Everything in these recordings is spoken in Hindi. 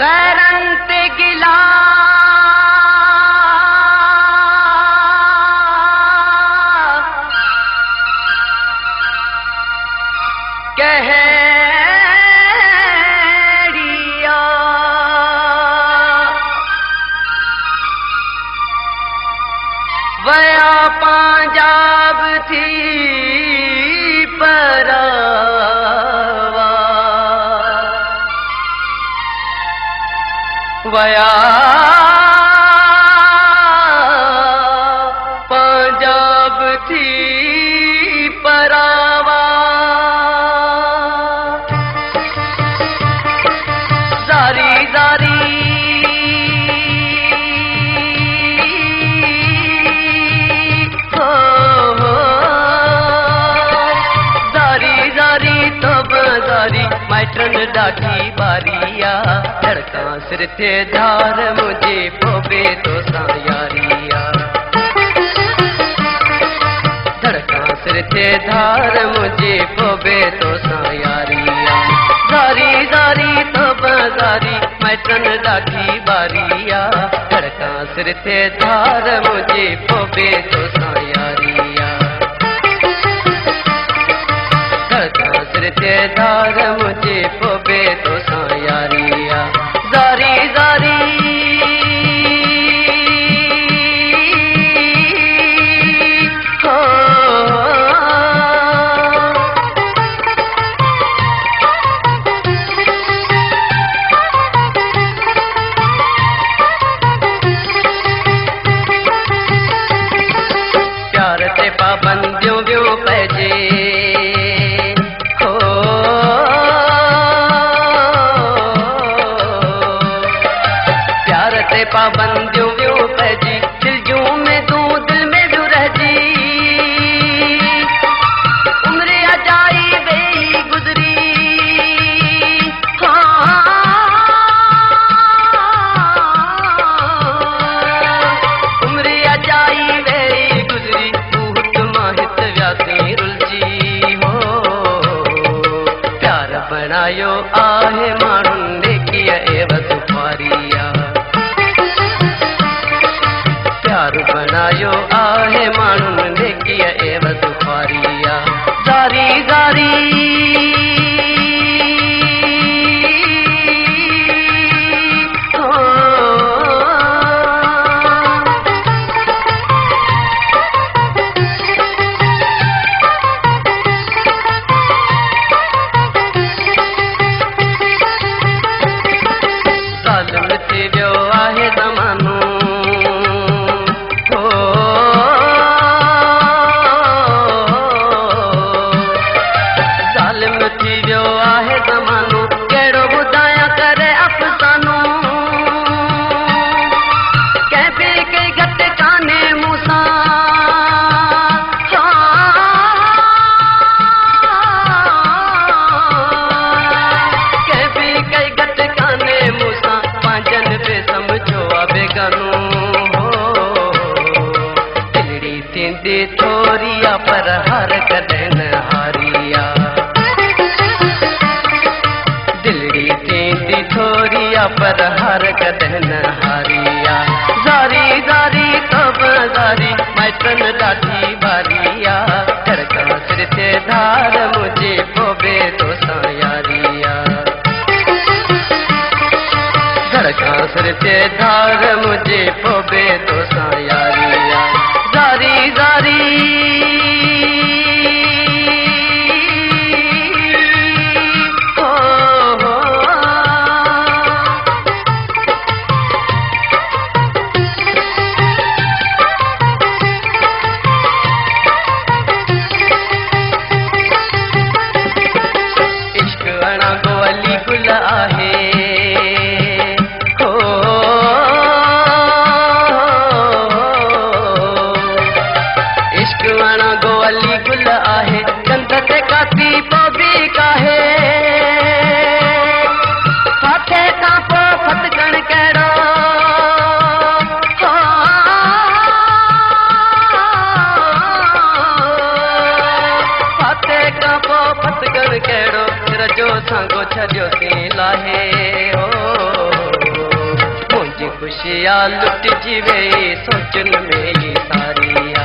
गैरंत गिला कहड़िया वया पंजाब थी परावा वया पंजाब थी परावा जारी जारी हो जारी जारी तो बाजारी माइटन डाठी बारिया धड़का सिर थे धार मुझे पोबे तो सायारिया धड़का सिर थे धार मुझे पोबे तो सायारिया जारी जारी तो बाजारी माइटन डाठी बारिया धड़का सिर थे धार मुझे पोबे तो सायारिया धड़का सिर थे धार मुझे पोबे तो सायारिया जारी जारी हो प्यार ते पाबंदियों व्यो पैजे हो प्यार ते पाबंदियों व्यो पैजी दिल जूं में तू दिल में भी रह जी उम्र अजाई वेई गुजरी उम्र अजाई वेई गुजरी तूत माहित व्यासी रुलजी हो प्यार बनायो आहे माण्हुन ने किया एवं सुपारिया प्यार बनायो आहे माण्हुन ने किया एवं सुपारिया जारी जारी हो ज़ालिम थी वियो आहे ज़मानो हो ज़ालिम थी वियो आहे ज़मानो कहिड़ो ॿुधायां करे अफ़सानो कंहिं ॿिए खे घटि कान्हे मूंसां कंहिं ॿिए खे घटि कान्हे मूंसां पंहिंजनि बि सम्झो आहे बेगानो हो दिलड़ी थींदी थोरी आहे पर हर कॾहिं न हारिया दिलड़ी थींदी थोरी आहे पर हर कॾहिं न हारिया जारी जारी तो बाज़ारी माइटन ॾाढी बारिया धड़का सिर थे धार मुझे पोबे तो सायारिया धड़का सिर थे धार मुझे पोबे तो सायारिया जारी जारी हो इश्क अणा गो अली गुल आहे हो इश्क खुशियाँ लुट जीवे सोचन में ये सारिया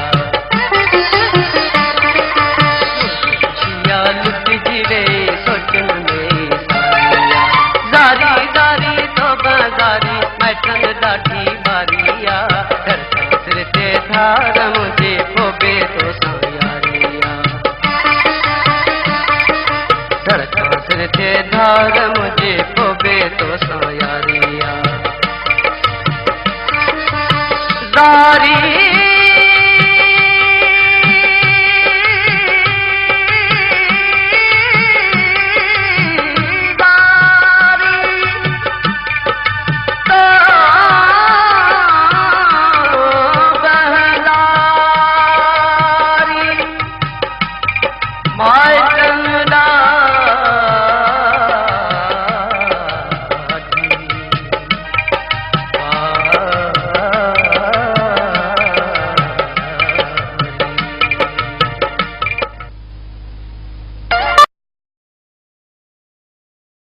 खुशियाँ लुट जीवे सोचन में ये सारिया जारी जारी तो बाजारी मैटन डाठी बारिया धरता सिर ते धार मुझे फोबे तो सायारिया धरता सिर ते धार